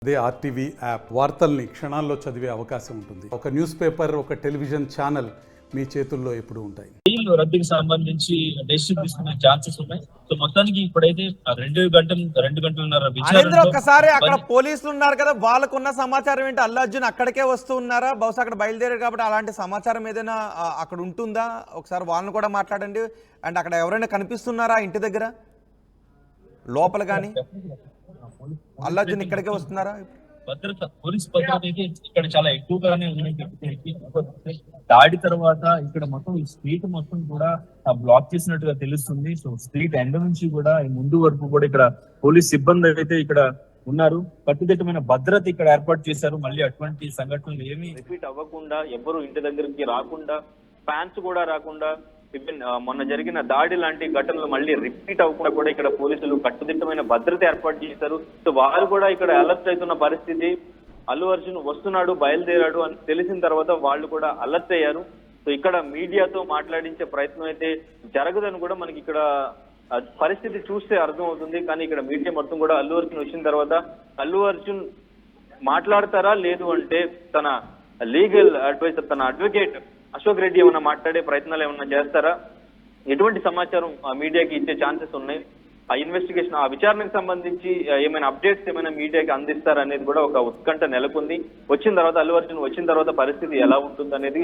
అదే RTV app వార్తల్ని క్షణాల్లో చదివే అవకాశం ఉంటుంది. ఒక న్యూస్ పేపర్, ఒక టెలివిజన్ ఛానల్ మీ చేతుల్లో ఎప్పుడు ఉంటాయి. రద్దీకి సంబంధించి డెసిషన్ తీసుకునే ఛాన్సెస్ ఉన్నాయి. సో మొత్తానికి ఇప్పుడైతే 2 గంటలున్నర విచారణ. ఒక్కసారి అక్కడ పోలీసులు ఉన్నారు కదా, వాళ్ళకున్న సమాచారం ఏంటి? అల్లు అర్జున్ అక్కడికే వస్తూ ఉన్నారా? బహుశా అక్కడ బయలుదేరారు కాబట్టి అలాంటి సమాచారం ఏదైనా అక్కడ ఉంటుందా? ఒకసారి వాళ్ళని కూడా మాట్లాడండి. అండ్ అక్కడ ఎవరైనా కనిపిస్తున్నారా ఇంటి దగ్గర లోపల కానీ? అల్లు అర్జున్ ఇక్కడికే వస్తున్నారా? పోలీస్ భద్రత అయితే ఇక్కడ చాలా ఎక్కువగానే ఉన్నాయి. దాడి తర్వాత ఇక్కడ మొత్తం ఈ స్ట్రీట్ మొత్తం కూడా బ్లాక్ చేసినట్టుగా తెలుస్తుంది. సో స్ట్రీట్ ఎండ్ నుంచి కూడా ముందు వరకు కూడా ఇక్కడ పోలీస్ సిబ్బంది అయితే ఇక్కడ ఉన్నారు. కట్టుదిట్టమైన భద్రత ఇక్కడ ఏర్పాటు చేశారు. మళ్ళీ అటువంటి సంఘటనలు ఏమీ రిపీట్ అవ్వకుండా, ఎవరు ఇంటి దగ్గరికి రాకుండా, ఫ్యాన్స్ కూడా రాకుండా, ఈవెన్ మొన్న జరిగిన దాడి లాంటి ఘటనలు మళ్ళీ రిపీట్ అవ్వకుండా కూడా ఇక్కడ పోలీసులు కట్టుదిట్టమైన భద్రత ఏర్పాటు చేశారు. సో వారు కూడా ఇక్కడ అలర్ట్ అవుతున్న పరిస్థితి. అల్లు అర్జున్ వస్తున్నాడు, బయలుదేరాడు అని తెలిసిన తర్వాత వాళ్ళు కూడా అలర్ట్ అయ్యారు. సో ఇక్కడ మీడియాతో మాట్లాడించే ప్రయత్నం అయితే జరగదని కూడా మనకి ఇక్కడ పరిస్థితి చూస్తే అర్థం అవుతుంది. కానీ ఇక్కడ మీడియా మొత్తం కూడా అల్లు అర్జున్ వచ్చిన తర్వాత అల్లు అర్జున్ మాట్లాడతారా, లేదు అంటే తన లీగల్ అడ్వైజర్, తన అడ్వకేట్ అశోక్ రెడ్డి ఏమైనా మాట్లాడే ప్రయత్నాలు ఏమైనా చేస్తారా, ఎటువంటి సమాచారం మీడియాకి ఇచ్చే ఛాన్సెస్ ఉన్నాయి, ఆ ఇన్వెస్టిగేషన్, ఆ విచారణకు సంబంధించి ఏమైనా అప్డేట్స్ ఏమైనా మీడియాకి అందిస్తారా అనేది కూడా ఒక ఉత్కంఠ నెలకొంది. వచ్చిన తర్వాత అల్లు అర్జున్ వచ్చిన తర్వాత పరిస్థితి ఎలా ఉంటుంది అనేది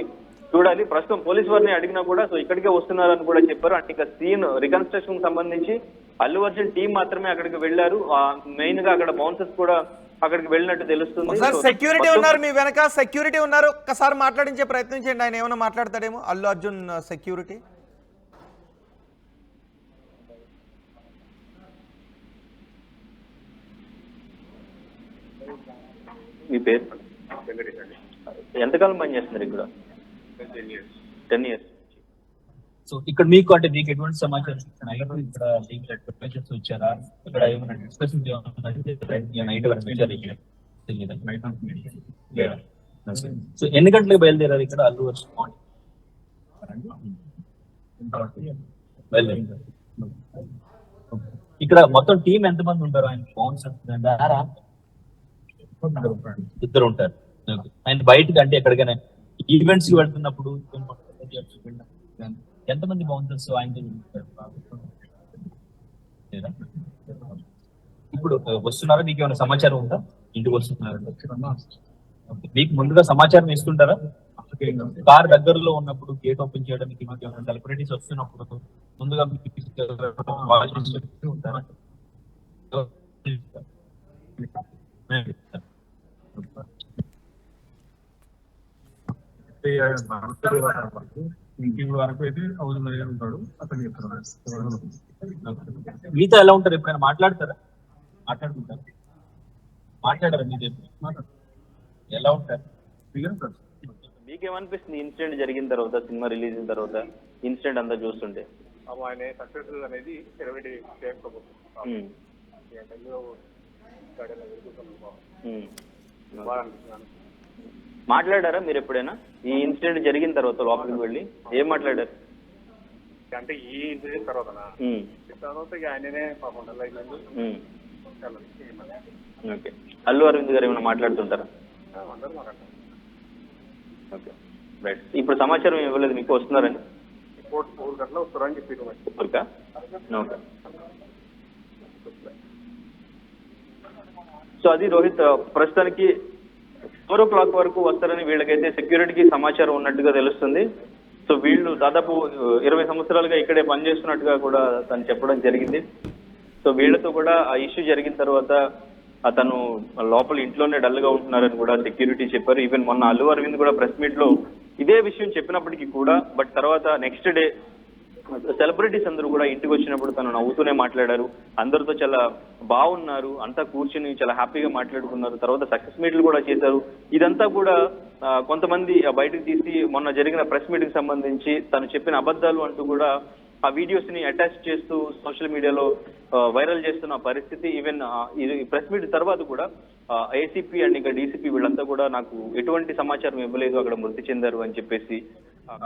చూడాలి. ప్రస్తుతం పోలీసు వారిని అడిగినా కూడా సో ఇక్కడికే వస్తున్నారని కూడా చెప్పారు. అంటే ఇక సీన్ రికన్స్ట్రక్షన్ సంబంధించి అల్లు అర్జున్ టీం మాత్రమే అక్కడికి వెళ్లారు. మెయిన్ గా అక్కడ బౌన్సర్స్ కూడా అక్కడికి వెళ్ళినట్టు తెలుస్తుంది. సెక్యూరిటీ ఉన్నారు మీ వెనక, సెక్యూరిటీ ఉన్నారు. ఒక్కసారి మాట్లాడించే ప్రయత్నం చేయండి. ఆయన ఏమైనా మాట్లాడతాడేమో అల్లు అర్జున్ సెక్యూరిటీ. మీ పేరు? ఎంతకాలం పని చేస్తున్నారు ఇక్కడ? 10 years. సో ఇక్కడ మీకు అంటే మీకు ఎటువంటి సమాచారం ఇక్కడ వచ్చారా? ఇక్కడ ఏమైనా డిస్కషన్ సో ఎన్ని గంటలకు బయలుదేరారు ఇక్కడ అల్లు అర్జున్? ఇక్కడ మొత్తం టీం ఎంతమంది ఉంటారు? ఆయన ఇద్దరు ఉంటారు. ఆయన బయటకి అంటే ఎక్కడికైనా ఈవెంట్స్ కి వెళ్తున్నప్పుడు ఎంతమంది బౌన్సర్స్ ఆయన ఇప్పుడు వస్తున్నారా? మీకు ఏమైనా సమాచారం ఉందా? ఇంటికి వస్తున్నారా? మీకు ముందుగా సమాచారం ఇస్తుంటారా? కార్ దగ్గరలో ఉన్నప్పుడు గేట్ ఓపెన్ చేయడానికి మీకు ఏమైనా సెలబ్రిటీస్ వస్తున్నప్పుడు ముందుగా ఉంటారా? వరకు అయితే అవసరం ఉంటాడు. అతను చెప్తున్నాడు. మీతో ఎలా ఉంటారు? ఎప్పుడైనా మాట్లాడతారా? మాట్లాడుకుంటారు? మాట్లాడారా? మీరు ఎలా ఉంటారు? మీకేమనిపిస్తుంది ఇన్సిడెంట్ జరిగిన తర్వాత, సినిమా రిలీజ్ అయిన తర్వాత ఇన్సిడెంట్ అంతా చూస్తుంటే? ఆయన సక్సెస్ అనేది 20 days మాట్లాడారా మీరు ఎప్పుడైనా? ఈ ఇన్సిడెంట్ జరిగిన తర్వాత లోపలికి వెళ్ళి ఏం మాట్లాడారు? అంటే ఈ ఇన్సిడెంట్ తర్వాత ఆయననే పాపం ఓకే. అల్లు అరవింద్ గారు ఏమైనా మాట్లాడుతుంటారా? Okay, right. ఇప్పుడు సమాచారం ఇవ్వలేదు మీకు వస్తున్నారని? 4 గంటలు వస్తారని చెప్పి. ఓకే. సో అది రోహిత్, ప్రస్తుతానికి 4 o'clock వరకు వస్తారని వీళ్ళకైతే సెక్యూరిటీకి సమాచారం ఉన్నట్టుగా తెలుస్తుంది. సో వీళ్ళు దాదాపు 20 సంవత్సరాలుగా ఇక్కడే పనిచేస్తున్నట్టుగా కూడా తను చెప్పడం జరిగింది. సో వీళ్ళతో కూడా ఆ ఇష్యూ జరిగిన తర్వాత అతను లోపల ఇంట్లోనే డల్ గా ఉంటున్నారని కూడా సెక్యూరిటీ చెప్పారు. ఈవెన్ మొన్న అల్లు అరవింద్ కూడా ప్రెస్ మీట్ లో ఇదే విషయం చెప్పినప్పటికీ కూడా బట్ తర్వాత నెక్స్ట్ డే సెలబ్రిటీస్ అందరూ కూడా ఇంటికి వచ్చినప్పుడు తను నవ్వుతూనే మాట్లాడారు. అందరితో చాలా బాగున్నారు, అంతా కూర్చుని చాలా హ్యాపీగా మాట్లాడుకున్నారు. తర్వాత సక్సెస్ మీట్లు కూడా చేశారు. ఇదంతా కూడా కొంతమంది బయటకు తీసి మొన్న జరిగిన ప్రెస్ మీట్ కి సంబంధించి తను చెప్పిన అబద్ధాలు అంటూ కూడా ఆ వీడియోస్ ని అటాచ్ చేస్తూ సోషల్ మీడియాలో వైరల్ చేస్తున్న పరిస్థితి. ఈవెన్ ఇది ప్రెస్ మీట్ తర్వాత కూడా ఏసీపీ అండ్ ఇంకా డీసీపీ వీళ్ళంతా కూడా నాకు ఎటువంటి సమాచారం ఇవ్వలేదు, అక్కడ మృతి చెందారు అని చెప్పేసి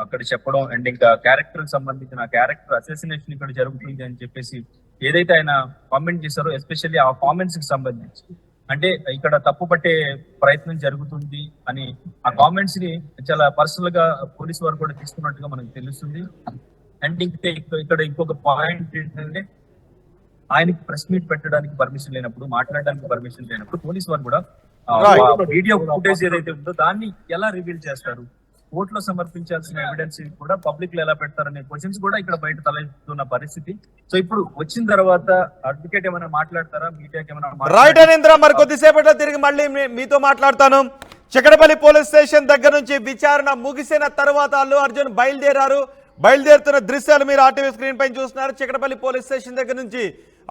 అక్కడ చెప్పడం. అండ్ ఇంకా క్యారెక్టర్ సంబంధించిన క్యారెక్టర్ అసాసినేషన్ ఇక్కడ జరుగుతుంది అని చెప్పేసి ఏదైతే ఆయన కామెంట్ చేశారో, ఎస్పెషల్లీ ఆ కామెంట్స్ కి సంబంధించి అంటే ఇక్కడ తప్పు పట్టే ప్రయత్నం జరుగుతుంది అని ఆ కామెంట్స్ ని చాలా పర్సనల్ గా పోలీసు వారు కూడా తీసుకున్నట్టుగా మనకు తెలుస్తుంది. అండ్ ఇక్కడ ఇంకొక పాయింట్ ఏంటంటే ఆయనకి ప్రెస్ మీట్ పెట్టడానికి పర్మిషన్ లేనప్పుడు, మాట్లాడడానికి పర్మిషన్ లేనప్పుడు పోలీసు వారు కూడా వీడియో ఫుటేజ్ ఏదైతే ఉందో దాన్ని ఎలా రివీల్ చేస్తారు, కోర్టులో సమర్పించాల్సిన ఎవిడెన్స్ కూడా పబ్లిక్ లో ఎలా పెడతారనే క్వశ్చన్స్ కూడా ఇక్కడ బయట తలెత్తున్న పరిస్థితి. సో ఇప్పుడు వచ్చిన తర్వాత అడ్వకేట్ ఏమైనా మాట్లాడతారా, మీడియాకి ఏమైనా? రైట్ అనేంద్ర, మరి కొద్దిసేపట్లో తిరిగి మళ్ళీ మీతో మాట్లాడతాను. చిక్కడపల్లి పోలీస్ స్టేషన్ దగ్గర నుంచి విచారణ ముగిసిన తర్వాత అల్లు అర్జున్ బయలుదేరుతున్న దృశ్యాలు మీరు ఆర్టీవీ స్క్రీన్ పైన చూస్తున్నారు. చిక్కడపల్లి పోలీస్ స్టేషన్ దగ్గర నుంచి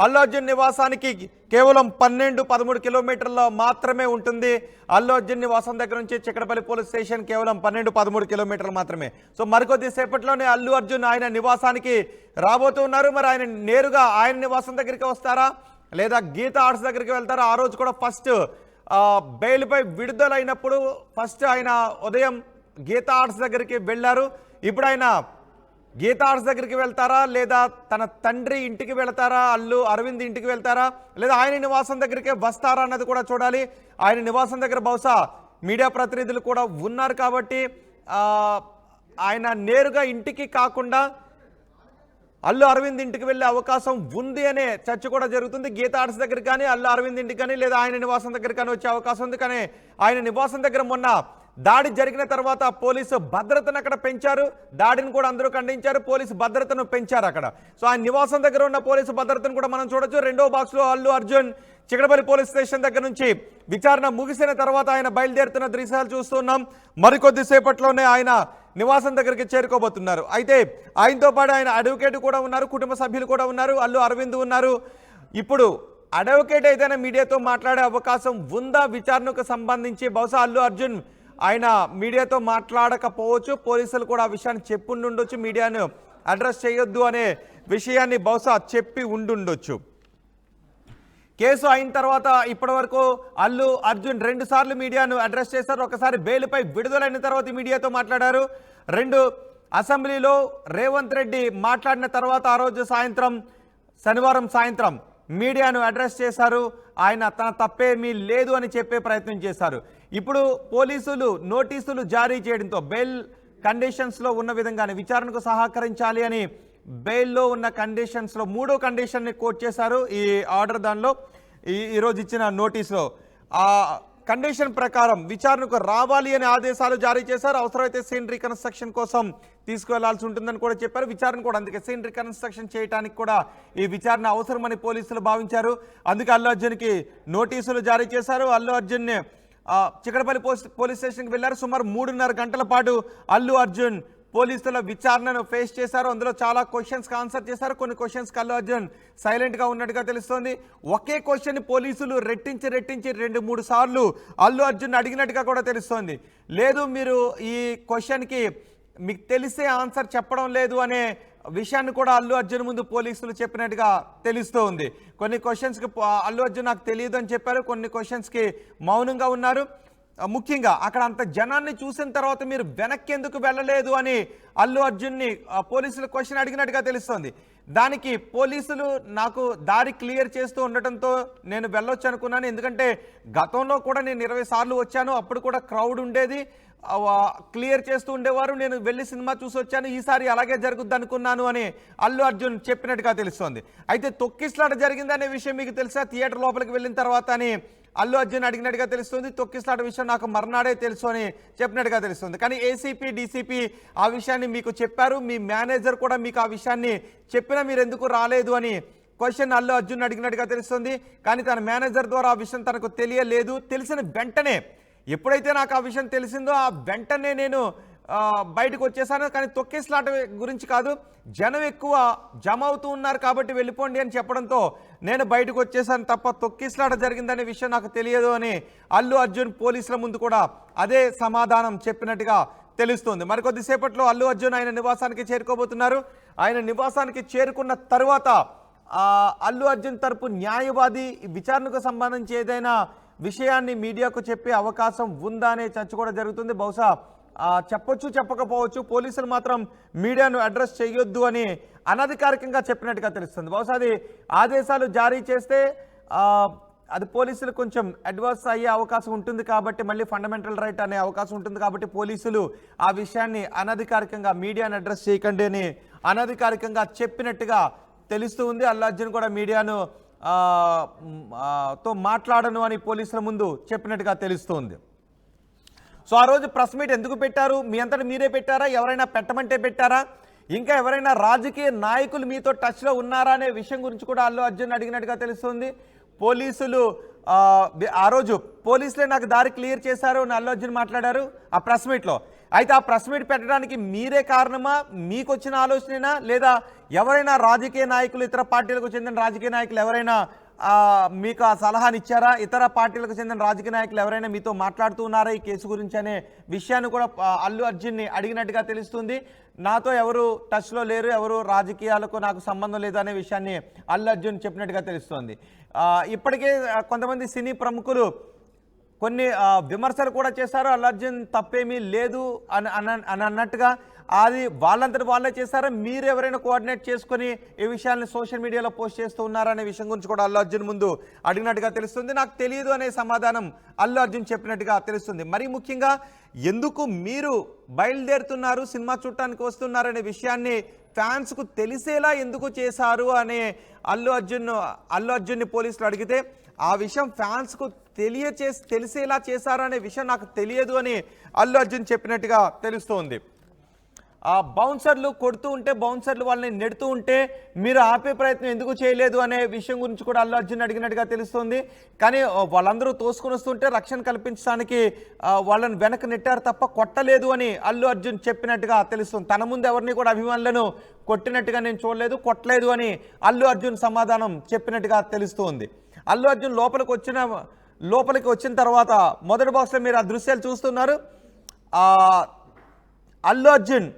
అల్లు అర్జున్ నివాసానికి కేవలం 12-13 కిలోమీటర్ల మాత్రమే ఉంటుంది. అల్లు అర్జున్ నివాసం దగ్గర నుంచి చిక్కడపల్లి పోలీస్ స్టేషన్ కేవలం 12-13 కిలోమీటర్లు మాత్రమే. సో మరికొద్ది సేపట్లోనే అల్లు అర్జున్ ఆయన నివాసానికి రాబోతున్నారు. మరి ఆయన నేరుగా ఆయన నివాసం దగ్గరికి వస్తారా, లేదా గీతా ఆర్ట్స్ దగ్గరికి వెళ్తారా? ఆ రోజు కూడా ఫస్ట్ బెయిల్పై విడుదలైనప్పుడు ఫస్ట్ ఆయన ఉదయం గీతా ఆర్ట్స్ దగ్గరికి వెళ్ళారు. ఇప్పుడు ఆయన గీతా ఆర్ట్స్ దగ్గరికి వెళ్తారా, లేదా తన తండ్రి ఇంటికి వెళ్తారా, అల్లు అరవింద్ ఇంటికి వెళ్తారా, లేదా ఆయన నివాసం దగ్గరికి వస్తారా అన్నది కూడా చూడాలి. ఆయన నివాసం దగ్గర బహుశా మీడియా ప్రతినిధులు కూడా ఉన్నారు కాబట్టి ఆయన నేరుగా ఇంటికి కాకుండా అల్లు అరవింద్ ఇంటికి వెళ్ళే అవకాశం ఉంది అనే చర్చ కూడా జరుగుతుంది. గీతా ఆర్ట్స్ దగ్గర కానీ అల్లు అరవింద్ ఇంటికి కానీ లేదా ఆయన నివాసం దగ్గర కానీ వచ్చే అవకాశం ఉంది. కానీ ఆయన నివాసం దగ్గర మొన్న దాడి జరిగిన తర్వాత పోలీసు భద్రతను అక్కడ పెంచారు. దాడిని కూడా అందరూ ఖండించారు. పోలీసు భద్రతను పెంచారు అక్కడ. సో ఆయన నివాసం దగ్గర ఉన్న పోలీసు భద్రతను కూడా మనం చూడొచ్చు. రెండో బాక్స్లో అల్లు అర్జున్ చిక్కడపల్లి పోలీస్ స్టేషన్ దగ్గర నుంచి విచారణ ముగిసిన తర్వాత ఆయన బయలుదేరుతున్న దృశ్యాలు చూస్తున్నాం. మరికొద్ది సేపట్లోనే ఆయన నివాసం దగ్గరికి చేరుకోబోతున్నారు. అయితే ఆయనతో పాటు ఆయన అడ్వకేట్ కూడా ఉన్నారు, కుటుంబ సభ్యులు కూడా ఉన్నారు, అల్లు అరవింద్ ఉన్నారు. ఇప్పుడు అడ్వకేట్ ఏదైనా మీడియాతో మాట్లాడే అవకాశం ఉందా విచారణకు సంబంధించి? బహుశా అల్లు అర్జున్ ఆయన మీడియాతో మాట్లాడకపోవచ్చు. పోలీసులు కూడా ఆ విషయాన్ని చెప్పుండొచ్చు, మీడియాను అడ్రస్ చేయొద్దు అనే విషయాన్ని బహుశా చెప్పి ఉండుండొచ్చు. కేసు అయిన తర్వాత ఇప్పటి వరకు అల్లు అర్జున్ 2 సార్లు మీడియాను అడ్రస్ చేశారు. ఒకసారి బెయిల్పై విడుదలైన తర్వాత మీడియాతో మాట్లాడారు. 2 అసెంబ్లీలో రేవంత్ రెడ్డి మాట్లాడిన తర్వాత ఆ రోజు శనివారం సాయంత్రం మీడియాను అడ్రస్ చేశారు. ఆయన తన తప్పేమీ లేదు అని చెప్పే ప్రయత్నం చేశారు. ఇప్పుడు పోలీసులు నోటీసులు జారీ చేయడంతో బెయిల్ కండిషన్స్లో ఉన్న విధంగానే విచారణకు సహకరించాలి అని బెయిల్లో ఉన్న కండిషన్స్లో 3వ కండిషన్ని కోట్ చేశారు ఈ ఆర్డర్. దానిలో ఈరోజు ఇచ్చిన నోటీసులో ఆ కండిషన్ ప్రకారం విచారణకు రావాలి అనే ఆదేశాలు జారీ చేశారు. అవసరమైతే సీన్ రీకన్స్ట్రక్షన్ కోసం తీసుకువెళ్లాల్సి ఉంటుందని కూడా చెప్పారు. విచారణ కూడా అందుకే సీన్ రీకన్స్ట్రక్షన్ చేయడానికి కూడా ఈ విచారణ అవసరమని పోలీసులు భావించారు. అందుకే అల్లు అర్జున్కి నోటీసులు జారీ చేశారు. అల్లు అర్జున్ని చిక్కడపల్లి పోలీస్ స్టేషన్కి వెళ్ళారు. సుమారు 3.5 గంటల పాటు అల్లు అర్జున్ పోలీసుల విచారణను ఫేస్ చేశారు. అందులో చాలా క్వశ్చన్స్కి ఆన్సర్ చేశారు. కొన్ని క్వశ్చన్స్కి అల్లు అర్జున్ సైలెంట్గా ఉన్నట్టుగా తెలుస్తోంది. ఒకే క్వశ్చన్ పోలీసులు రెట్టించి 2-3 సార్లు అల్లు అర్జున్ అడిగినట్టుగా కూడా తెలుస్తోంది. లేదు మీరు ఈ క్వశ్చన్కి మీకు తెలిసే ఆన్సర్ చెప్పడం లేదు అనే విషయాన్ని కూడా అల్లు అర్జున్ ముందు పోలీసులు చెప్పినట్టుగా తెలుస్తూ ఉంది. కొన్ని క్వశ్చన్స్కి అల్లు అర్జున్ నాకు తెలియదు అని చెప్పారు. కొన్ని క్వశ్చన్స్కి మౌనంగా ఉన్నారు. ముఖ్యంగా అక్కడ అంత జనాన్ని చూసిన తర్వాత మీరు వెనక్కి ఎందుకు వెళ్ళలేదు అని అల్లు అర్జున్ని పోలీసులు క్వశ్చన్ అడిగినట్టుగా తెలుస్తోంది. దానికి పోలీసులు నాకు దారి క్లియర్ చేస్తూ ఉండటంతో నేను వెళ్ళొచ్చు అనుకున్నాను. ఎందుకంటే గతంలో కూడా నేను 20 సార్లు వచ్చాను, అప్పుడు కూడా క్రౌడ్ ఉండేది, క్లియర్ చేస్తూ ఉండేవారు, నేను వెళ్ళి సినిమా చూసి వచ్చాను, ఈసారి అలాగే జరుగుద్ది అనుకున్నాను అని అల్లు అర్జున్ చెప్పినట్టుగా తెలుస్తోంది. అయితే తొక్కిస్లాట జరిగిందనే విషయం మీకు తెలుసా థియేటర్ లోపలికి వెళ్ళిన తర్వాత అని అల్లు అర్జున్ అడిగినట్టుగా తెలుస్తుంది. తొక్కిస్లాట విషయం నాకు మర్నాడే తెలుసు అని చెప్పినట్టుగా తెలుస్తుంది. కానీ ఏసీపీ డీసీపీ ఆ విషయాన్ని మీకు చెప్పారు, మీ మేనేజర్ కూడా మీకు ఆ విషయాన్ని చెప్పినా మీరు ఎందుకు రాలేదు అని క్వశ్చన్ అల్లు అర్జున్ అడిగినట్టుగా తెలుస్తుంది. కానీ తన మేనేజర్ ద్వారా ఆ విషయం తనకు తెలియలేదు. తెలిసిన వెంటనే ఎప్పుడైతే నాకు ఆ విషయం తెలిసిందో ఆ వెంటనే నేను బయటకు వచ్చేసాను. కానీ తొక్కేస్లాట గురించి కాదు, జనం ఎక్కువ జమ అవుతూ ఉన్నారు కాబట్టి వెళ్ళిపోండి అని చెప్పడంతో నేను బయటకు వచ్చేసాను తప్ప తొక్కిస్లాట జరిగిందనే విషయం నాకు తెలియదు అని అల్లు అర్జున్ పోలీసుల ముందు కూడా అదే సమాధానం చెప్పినట్టుగా తెలుస్తుంది. మరికొద్దిసేపట్లో అల్లు అర్జున్ ఆయన నివాసానికి చేరుకోబోతున్నారు. ఆయన నివాసానికి చేరుకున్న తర్వాత అల్లు అర్జున్ తరపు న్యాయవాది విచారణకు సంబంధించి ఏదైనా విషయాన్ని మీడియాకు చెప్పే అవకాశం ఉందా అనే చర్చ కూడా జరుగుతుంది. బహుశా చెప్పొచ్చు చెప్పకపోవచ్చు. పోలీసులు మాత్రం మీడియాను అడ్రస్ చేయొద్దు అని అనధికారికంగా చెప్పినట్టుగా తెలుస్తుంది. బహుశా అది ఆదేశాలు జారీ చేస్తే అది పోలీసులు కొంచెం అడ్వాన్స్ అయ్యే అవకాశం ఉంటుంది కాబట్టి, మళ్ళీ ఫండమెంటల్ రైట్ అనే అవకాశం ఉంటుంది కాబట్టి పోలీసులు ఆ విషయాన్ని అనధికారికంగా మీడియాని అడ్రస్ చేయకండి అని అనధికారికంగా చెప్పినట్టుగా తెలుస్తూ ఉంది. అల్లు అర్జున్ కూడా మీడియాను తో మాట్లాడను అని పోలీసుల ముందు చెప్పినట్టుగా తెలుస్తుంది. సో ఆ రోజు ప్రెస్ మీట్ ఎందుకు పెట్టారు? మీ అంతటా మీరే పెట్టారా? ఎవరైనా పెట్టమంటే పెట్టారా? ఇంకా ఎవరైనా రాజకీయ నాయకులు మీతో టచ్లో ఉన్నారా అనే విషయం గురించి కూడా అల్లు అర్జున్ అడిగినట్టుగా తెలుస్తుంది. పోలీసులు ఆ రోజు పోలీసులే నాకు దారి క్లియర్ చేశారు అని అల్లు అర్జున్ మాట్లాడారు ఆ ప్రెస్ మీట్లో. అయితే ఆ ప్రెస్ మీట్ పెట్టడానికి మీరే కారణమా? మీకు వచ్చిన ఆలోచనేనా? లేదా ఎవరైనా రాజకీయ నాయకులు, ఇతర పార్టీలకు చెందిన రాజకీయ నాయకులు ఎవరైనా మీకు ఆ సలహాని ఇచ్చారా? ఇతర పార్టీలకు చెందిన రాజకీయ నాయకులు ఎవరైనా మీతో మాట్లాడుతూ ఉన్నారా ఈ కేసు గురించి అనే విషయాన్ని కూడా అల్లు అర్జున్ని అడిగినట్టుగా తెలుస్తుంది. నాతో ఎవరు టచ్లో లేరు, ఎవరు రాజకీయాలకు నాకు సంబంధం లేదు అనే విషయాన్ని అల్లు అర్జున్ చెప్పినట్టుగా తెలుస్తోంది. ఇప్పటికే కొంతమంది సినీ ప్రముఖులు కొన్ని విమర్శలు కూడా చేశారు. అల్లు అర్జున్ తప్పేమీ లేదు అని అన్నట్టుగా. అది వాళ్ళంతటి వాళ్ళే చేశారా, మీరు ఎవరైనా కోఆర్డినేట్ చేసుకుని ఈ విషయాన్ని సోషల్ మీడియాలో పోస్ట్ చేస్తూ ఉన్నారనే విషయం గురించి కూడా అల్లు అర్జున్ ముందు అడిగినట్టుగా తెలుస్తుంది. నాకు తెలియదు అనే సమాధానం అల్లు అర్జున్ చెప్పినట్టుగా తెలుస్తుంది. మరి ముఖ్యంగా ఎందుకు మీరు బయలుదేరుతున్నారు, సినిమా చూడటానికి వస్తున్నారనే విషయాన్ని ఫ్యాన్స్కు తెలిసేలా ఎందుకు చేశారు అనే అల్లు అర్జున్ని పోలీసులు అడిగితే ఆ విషయం ఫ్యాన్స్కు తెలిసేలా చేశారు అనే విషయం నాకు తెలియదు అని అల్లు అర్జున్ చెప్పినట్టుగా తెలుస్తోంది. బౌన్సర్లు కొడుతూ ఉంటే, బౌన్సర్లు వాళ్ళని నెడుతూ ఉంటే మీరు ఆపే ప్రయత్నం ఎందుకు చేయలేదు అనే విషయం గురించి కూడా అల్లు అర్జున్ అడిగినట్టుగా తెలుస్తుంది. కానీ వాళ్ళందరూ తోసుకొని వస్తుంటే రక్షణ కల్పించడానికి వాళ్ళని వెనక్కి నెట్టారు తప్ప కొట్టలేదు అని అల్లు అర్జున్ చెప్పినట్టుగా తెలుస్తుంది. తన ముందు ఎవరిని కూడా అభిమానులను కొట్టినట్టుగా నేను చూడలేదు, కొట్టలేదు అని అల్లు అర్జున్ సమాధానం చెప్పినట్టుగా తెలుస్తుంది. అల్లు అర్జున్ లోపలికి వచ్చిన తర్వాత మొదటి బాక్స్లో మీరు ఆ దృశ్యాలు చూస్తున్నారు. అల్లు అర్జున్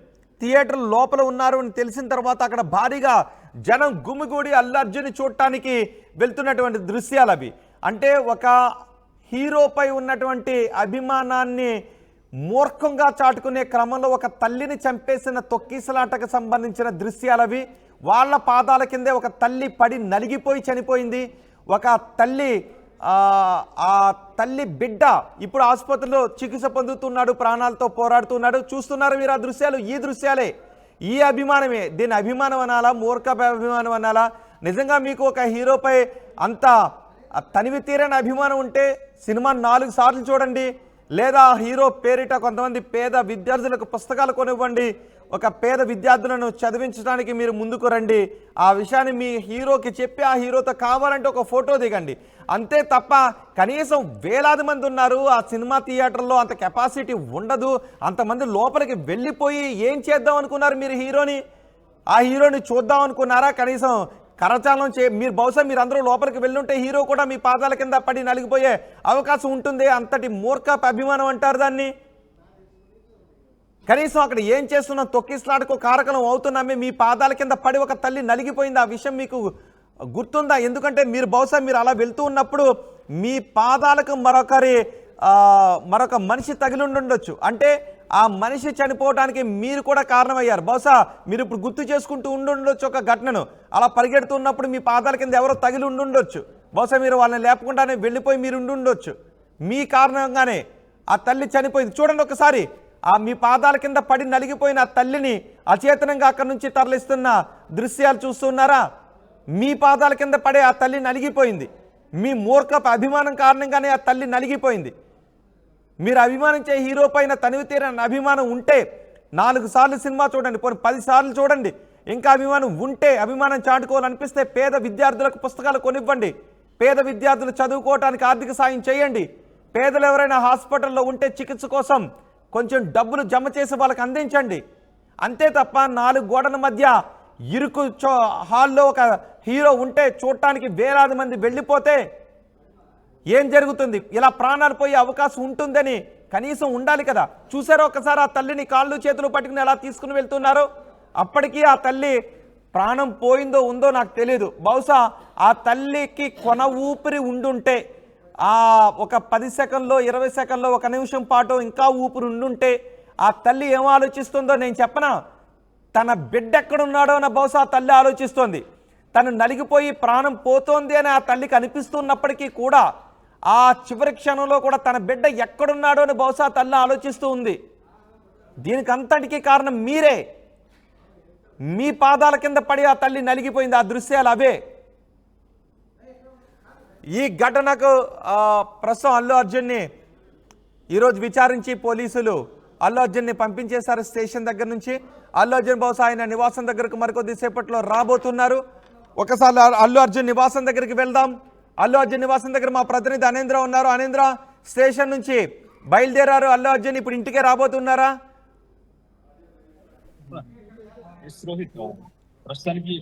థియేటర్ లోపల ఉన్నారు అని తెలిసిన తర్వాత అక్కడ భారీగా జనం గుమిగూడి అల్లు అర్జున్ చూడటానికి వెళ్తున్నటువంటి దృశ్యాలు అవి. అంటే ఒక హీరోపై ఉన్నటువంటి అభిమానాన్ని మూర్ఖంగా చాటుకునే క్రమంలో ఒక తల్లిని చంపేసిన తొక్కిసలాటకు సంబంధించిన దృశ్యాలు అవి. వాళ్ళ పాదాల కిందే ఒక తల్లి పడి నలిగిపోయి చనిపోయింది. ఒక తల్లి ఆ తల్లి బిడ్డ ఇప్పుడు ఆసుపత్రిలో చికిత్స పొందుతున్నాడు, ప్రాణాలతో పోరాడుతున్నాడు. చూస్తున్నారు మీరు ఆ దృశ్యాలు. ఈ దృశ్యాలే, ఈ అభిమానమే. దీని అభిమానం అనాలా, మూర్ఖ అభిమానం అనాలా? నిజంగా మీకు ఒక హీరోపై అంత తనివి తీరని అభిమానం ఉంటే సినిమా 4 సార్లు చూడండి, లేదా హీరో పేరిట కొంతమంది పేద విద్యార్థులకు పుస్తకాలు కొనివ్వండి, ఒక పేద విద్యార్థులను చదివించడానికి మీరు ముందుకు రండి. ఆ విషయాన్ని మీ హీరోకి చెప్పి ఆ హీరోతో కావాలంటే ఒక ఫోటో దిగండి. అంతే తప్ప కనీసం వేలాది మంది ఉన్నారు ఆ సినిమా థియేటర్లో, అంత కెపాసిటీ ఉండదు. అంతమంది లోపలికి వెళ్ళిపోయి ఏం చేద్దాం అనుకున్నారు మీరు? ఆ హీరోని చూద్దాం అనుకున్నారా? కనీసం కరచాలనం మీరు బహుశా మీరు అందరూ లోపలికి వెళ్ళుంటే హీరో కూడా మీ పాదాల కింద పడి నలిగిపోయే అవకాశం ఉంటుంది. అంతటి మూర్ఖపు అభిమానం అంటారు దాన్ని. కనీసం అక్కడ ఏం చేస్తున్నాం, తొక్కిసలాటకు కారకలం అవుతున్నామే, మీ పాదాల కింద పడి ఒక తల్లి నలిగిపోయింది. ఆ విషయం మీకు గుర్తుందా? ఎందుకంటే మీరు బహుశా మీరు అలా వెళ్తూ ఉన్నప్పుడు మీ పాదాలకు మరొక మనిషి తగిలి ఉండొచ్చు. అంటే ఆ మనిషి చనిపోవడానికి మీరు కూడా కారణమయ్యారు. బహుశా మీరు ఇప్పుడు గుర్తు చేసుకుంటూ ఉండొచ్చు ఒక ఘటనను. అలా పరిగెడుతున్నప్పుడు మీ పాదాల కింద ఎవరో తగిలి ఉండొచ్చు. బహుశా మీరు వాళ్ళని లేపకుండానే వెళ్ళిపోయి మీరు ఉండొచ్చు. మీ కారణంగానే ఆ తల్లి చనిపోయింది. చూడండి ఒకసారి, మీ పాదాల కింద పడి నలిగిపోయిన ఆ తల్లిని అచేతనంగా అక్కడి నుంచి తరలిస్తున్న దృశ్యాలు చూస్తున్నారా? మీ పాదాల కింద పడే ఆ తల్లి నలిగిపోయింది. మీ మూర్ఖపు అభిమానం కారణంగానే ఆ తల్లి నలిగిపోయింది. మీరు అభిమానించే హీరో పైన తనివి తీరని అభిమానం ఉంటే 4 సార్లు సినిమా చూడండి, పోనీ 10 సార్లు చూడండి. ఇంకా అభిమానం ఉంటే, అభిమానం చాటుకోవాలనిపిస్తే పేద విద్యార్థులకు పుస్తకాలు కొనివ్వండి, పేద విద్యార్థులు చదువుకోవడానికి ఆర్థిక సాయం చేయండి. పేదలు ఎవరైనా హాస్పిటల్లో ఉంటే చికిత్స కోసం కొంచెం డబ్బులు జమ చేసి వాళ్ళకి అందించండి. అంతే తప్ప 4 గోడల మధ్య ఇరుకు హాల్లో ఒక హీరో ఉంటే చూడటానికి వేలాది మంది వెళ్ళిపోతే ఏం జరుగుతుంది? ఇలా ప్రాణాలు పోయే అవకాశం ఉంటుందని కనీసం ఉండాలి కదా. చూసారో ఒకసారి ఆ తల్లిని కాళ్ళు చేతులు పట్టుకుని ఎలా తీసుకుని వెళ్తున్నారో. అప్పటికీ ఆ తల్లి ప్రాణం పోయిందో ఉందో నాకు తెలియదు. బహుశా ఆ తల్లికి కొన ఊపిరి ఉండుంటే, ఒక 10 సెకండ్లో 20 సెకండ్లో 1 నిమిషం పాటు ఇంకా ఊపిరి ఉండుంటే ఆ తల్లి ఏం ఆలోచిస్తుందో నేను చెప్పనా? తన బిడ్డ ఎక్కడున్నాడో అని బహుశా తల్లి ఆలోచిస్తోంది. తను నలిగిపోయి ప్రాణం పోతోంది అని ఆ తల్లికి అనిపిస్తున్నప్పటికీ కూడా ఆ చివరి క్షణంలో కూడా తన బిడ్డ ఎక్కడున్నాడో అని బహుశా తల్లి ఆలోచిస్తూ ఉంది. దీనికి అంతటికీ కారణం మీరే. మీ పాదాల కింద పడి ఆ తల్లి నలిగిపోయింది. ఆ దృశ్యాలు అవే. ఈ ఘటనకు ప్రస్తుతం అల్లు అర్జున్ని ఈరోజు విచారించి పోలీసులు అల్లు అర్జున్ని పంపించేశారు స్టేషన్ దగ్గర నుంచి. అల్లు అర్జున్ బహుశా ఆయన నివాసం దగ్గరకు మరికొద్ది సేపట్లో రాబోతున్నారు. ఒకసారి అల్లు అర్జున్ నివాసం దగ్గరికి వెళ్దాం. అల్లు అర్జున్ నివాసం దగ్గర మా ప్రతినిధి అనేంద్ర ఉన్నారు. అనేంద్ర, స్టేషన్ నుంచి బయలుదేరారు అల్లు అర్జున్, ఇప్పుడు ఇంటికే రాబోతున్నారా? ప్రస్తుతానికి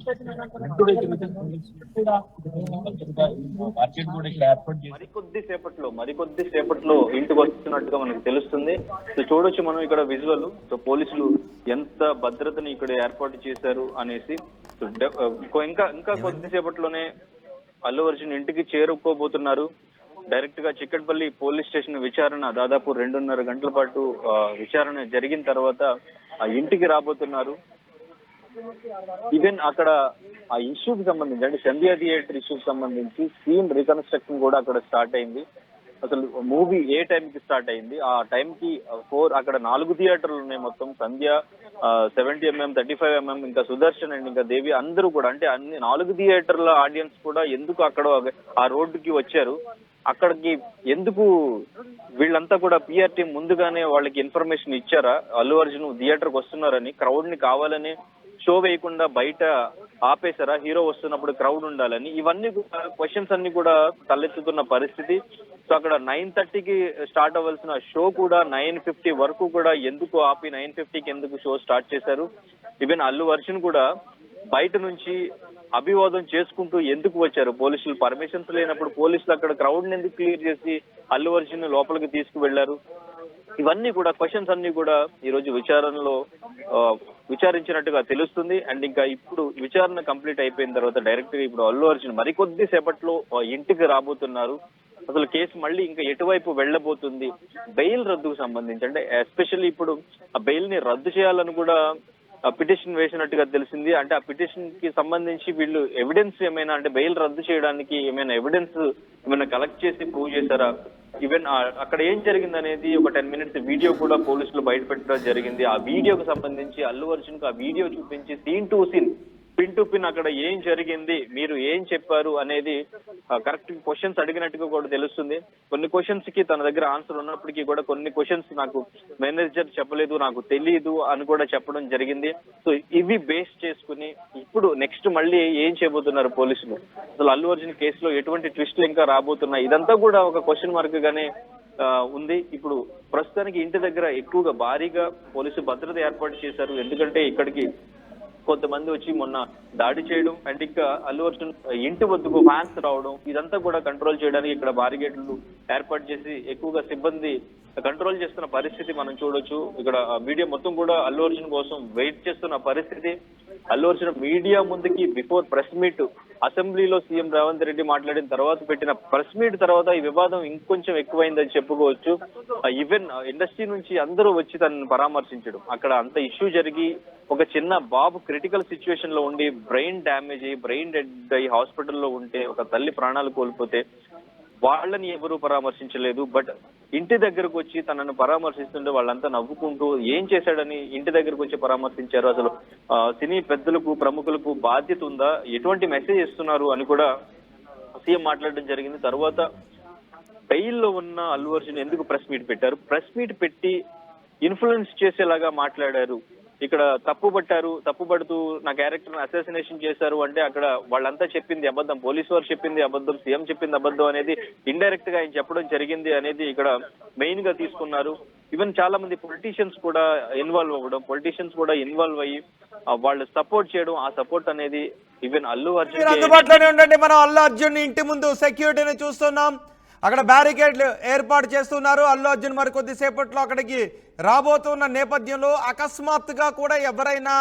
మరికొద్ది సేపట్లో ఇంటికి వస్తున్నట్టుగా మనకు తెలుస్తుంది. సో చూడొచ్చు మనం ఇక్కడ విజువల్. సో పోలీసులు ఎంత భద్రతని ఇక్కడ ఏర్పాటు చేశారు అనేసి. ఇంకా కొద్దిసేపట్లోనే అల్లు అర్జున్ ఇంటికి చేరుకోబోతున్నారు. డైరెక్ట్ గా చిక్కడపల్లి పోలీస్ స్టేషన్ విచారణ దాదాపు 2.5 గంటల పాటు విచారణ జరిగిన తర్వాత ఆ ఇంటికి రాబోతున్నారు. ఈవెన్ అక్కడ ఆ ఇష్యూకి సంబంధించి అంటే సంధ్యా థియేటర్ ఇష్యూకి సంబంధించి సీన్ రికన్స్ట్రక్షన్ కూడా అక్కడ స్టార్ట్ అయింది. అసలు మూవీ ఏ టైంకి స్టార్ట్ అయింది, ఆ టైంకి 4 అక్కడ 4 థియేటర్లు ఉన్నాయి మొత్తం. సంధ్య, 70mm, 35mm, ఇంకా సుదర్శన్ అండ్ ఇంకా దేవి అందరూ కూడా అంటే అన్ని 4 థియేటర్ల ఆడియన్స్ కూడా ఎందుకు అక్కడ ఆ రోడ్డుకి వచ్చారు, అక్కడికి ఎందుకు వీళ్ళంతా కూడా పిఆర్ టీం ముందుగానే వాళ్ళకి ఇన్ఫర్మేషన్ ఇచ్చారా అల్లు అర్జున్ థియేటర్కి వస్తున్నారని, క్రౌడ్ ని కావాలని షో వేయకుండా బయట ఆపేశారా హీరో వస్తున్నప్పుడు క్రౌడ్ ఉండాలని? ఇవన్నీ కూడా క్వశ్చన్స్ అన్ని కూడా తలెత్తుతున్న పరిస్థితి. సో అక్కడ 9:30కి స్టార్ట్ అవ్వాల్సిన షో కూడా 9:50 వరకు కూడా ఎందుకు ఆపి 9:50కి ఎందుకు షో స్టార్ట్ చేశారు? ఈవెన్ అల్లు అర్జున్ కూడా బయట నుంచి అభివాదం చేసుకుంటూ ఎందుకు వచ్చారు? పోలీసులు పర్మిషన్స్ లేనప్పుడు పోలీసులు అక్కడ క్రౌడ్ ని ఎందుకు క్లియర్ చేసి అల్లు అర్జున్ లోపలికి తీసుకువెళ్లారు? ఇవన్నీ కూడా క్వశ్చన్స్ అన్ని కూడా ఈ రోజు విచారణలో విచారించినట్టుగా తెలుస్తుంది. అండ్ ఇంకా ఇప్పుడు విచారణ కంప్లీట్ అయిపోయిన తర్వాత డైరెక్ట్ గా ఇప్పుడు అల్లు అర్జున్ మరికొద్ది సేపట్లో ఇంటికి రాబోతున్నారు. అసలు కేసు మళ్ళీ ఇంకా ఎటువైపు వెళ్లబోతుంది, బెయిల్ రద్దుకు సంబంధించి అంటే ఎస్పెషల్లీ ఇప్పుడు ఆ బెయిల్ ని రద్దు చేయాలని కూడా పిటిషన్ వేసినట్టుగా తెలిసింది. అంటే ఆ పిటిషన్ కి సంబంధించి వీళ్ళు ఎవిడెన్స్ ఏమైనా అంటే బెయిల్ రద్దు చేయడానికి ఏమైనా ఎవిడెన్స్ ఏమైనా కలెక్ట్ చేసి ప్రూవ్ చేశారా? ఈవెన్ అక్కడ ఏం జరిగింది అనేది ఒక 10 minutes వీడియో కూడా పోలీసులు బయట పెట్టడం జరిగింది. ఆ వీడియోకి సంబంధించి అల్లు అర్జున్ కు ఆ వీడియో చూపించి scene to scene, pin to pin అక్కడ ఏం జరిగింది, మీరు ఏం చెప్పారు అనేది కరెక్ట్ క్వశ్చన్స్ అడిగినట్టుగా కూడా తెలుస్తుంది. కొన్ని క్వశ్చన్స్ కి తన దగ్గర ఆన్సర్ ఉన్నప్పటికీ కూడా కొన్ని క్వశ్చన్స్ నాకు మేనేజర్ చెప్పలేదు, నాకు తెలియదు అని కూడా చెప్పడం జరిగింది. సో ఇవి బేస్ చేసుకుని ఇప్పుడు నెక్స్ట్ మళ్ళీ ఏం చేయబోతున్నారు పోలీసులు, అసలు అల్లు అర్జున్ కేసులో ఎటువంటి ట్విస్టులు ఇంకా రాబోతున్నాయి, ఇదంతా కూడా ఒక క్వశ్చన్ మార్క్ గానే ఉంది. ఇప్పుడు ప్రస్తుతానికి ఇంటి దగ్గర ఎక్కువగా భారీగా పోలీసు భద్రత ఏర్పాటు చేశారు. ఎందుకంటే ఇక్కడికి కొంతమంది వచ్చి మొన్న దాడి చేయడం అండ్ ఇంకా అల్లు అర్జున్ ఇంటి వద్దకు ఫ్యాన్స్ రావడం, ఇదంతా కూడా కంట్రోల్ చేయడానికి ఇక్కడ బారిగేట్లు ఏర్పాటు చేసి ఎక్కువగా సిబ్బంది కంట్రోల్ చేస్తున్న పరిస్థితి మనం చూడొచ్చు. ఇక్కడ మీడియా మొత్తం కూడా అల్లు అర్జున్ కోసం వెయిట్ చేస్తున్న పరిస్థితి. అల్లు అర్జున్ మీడియా ముందుకి బిఫోర్ ప్రెస్ మీట్ అసెంబ్లీలో సీఎం రేవంత్ రెడ్డి మాట్లాడిన తర్వాత పెట్టిన ప్రెస్ మీట్ తర్వాత ఈ వివాదం ఇంకొంచెం ఎక్కువైందని చెప్పుకోవచ్చు. ఈవెన్ ఇండస్ట్రీ నుంచి అందరూ వచ్చి తనని పరామర్శించడం, అక్కడ అంత ఇష్యూ జరిగి ఒక చిన్న బాబు క్రిటికల్ సిచ్యువేషన్ లో ఉండి బ్రెయిన్ డ్యామేజ్ అయ్యి బ్రెయిన్ డెడ్ అయ్యి హాస్పిటల్లో ఉంటే, ఒక తల్లి ప్రాణాలు కోల్పోతే వాళ్ళని ఎవరు పరామర్శించలేదు. బట్ ఇంటి దగ్గరకు వచ్చి తనను పరామర్శిస్తుంటే వాళ్ళంతా నవ్వుకుంటూ ఏం చేశాడని ఇంటి దగ్గరకు వచ్చి పరామర్శించారు. అసలు సినీ పెద్దలకు ప్రముఖులకు బాధ్యత ఉందా, ఎటువంటి మెసేజ్ ఇస్తున్నారు అని కూడా సీఎం మాట్లాడడం జరిగింది. తర్వాత బెయిల్లో ఉన్న అల్లు అర్జున్ ఎందుకు ప్రెస్ మీట్ పెట్టారు, ప్రెస్ మీట్ పెట్టి ఇన్ఫ్లుయెన్స్ చేసేలాగా మాట్లాడారు, ఇక్కడ తప్పుపడుతూ నా క్యారెక్టర్ అసాసినేషన్ చేశారు అంటే అక్కడ వాళ్ళంతా చెప్పింది అబద్ధం, పోలీసు వారు చెప్పింది అబద్ధం, సీఎం చెప్పింది అబద్ధం అనేది ఇండైరెక్ట్ గా ఆయన చెప్పడం జరిగింది అనేది ఇక్కడ మెయిన్ గా తీసుకున్నారు. ఈవెన్ చాలా మంది పొలిటీషియన్స్ కూడా ఇన్వాల్వ్ అయ్యి వాళ్ళు సపోర్ట్ చేయడం, ఆ సపోర్ట్ అనేది ఈవెన్ అల్లు అర్జున్ అందుబాటులోనే ఉండండి. మనం అల్లు అర్జున్ ఇంటి ముందు సెక్యూరిటీని చూస్తున్నాం, అక్కడ బ్యారికేడ్లు ఏర్పాటు చేస్తున్నారు. అల్లు అర్జున్ మరి కొద్దిసేపట్లో అక్కడికి రాబోతున్న నేపథ్యంలో అకస్మాత్తుగా కూడా ఎవరైనా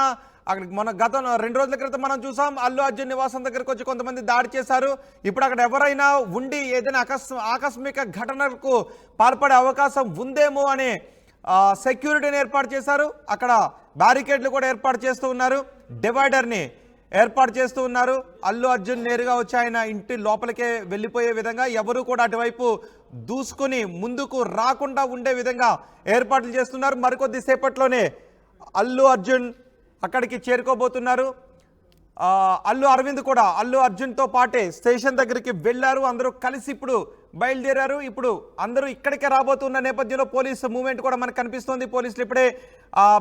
అక్కడికి మన గతంలో 2 రోజుల క్రితం మనం చూసాం అల్లు అర్జున్ నివాసం దగ్గరకు వచ్చి కొంతమంది దాడి చేశారు. ఇప్పుడు అక్కడ ఎవరైనా ఉండి ఏదైనా ఆకస్మిక ఘటనలకు పాల్పడే అవకాశం ఉందేమో అని సెక్యూరిటీని ఏర్పాటు చేశారు. అక్కడ బ్యారికేడ్లు కూడా ఏర్పాటు చేస్తూ ఉన్నారు. డివైడర్ని ఏర్పాటు చేస్తూ ఉన్నారు. అల్లు అర్జున్ నేరుగా వచ్చి ఆయన ఇంటి లోపలికే వెళ్ళిపోయే విధంగా, ఎవరు కూడా అటువైపు దూసుకుని ముందుకు రాకుండా ఉండే విధంగా ఏర్పాట్లు చేస్తున్నారు. మరికొద్ది సేపట్లోనే అల్లు అర్జున్ అక్కడికి చేరుకోబోతున్నారు. అల్లు అరవింద్ కూడా అల్లు అర్జున్తో పాటే స్టేషన్ దగ్గరికి వెళ్ళారు. అందరూ కలిసి ఇప్పుడు బయలుదేరారు. ఇప్పుడు అందరూ ఇక్కడికే రాబోతున్న నేపథ్యంలో పోలీసు మూవ్మెంట్ కూడా మనకు కనిపిస్తోంది. పోలీసులు ఇప్పుడే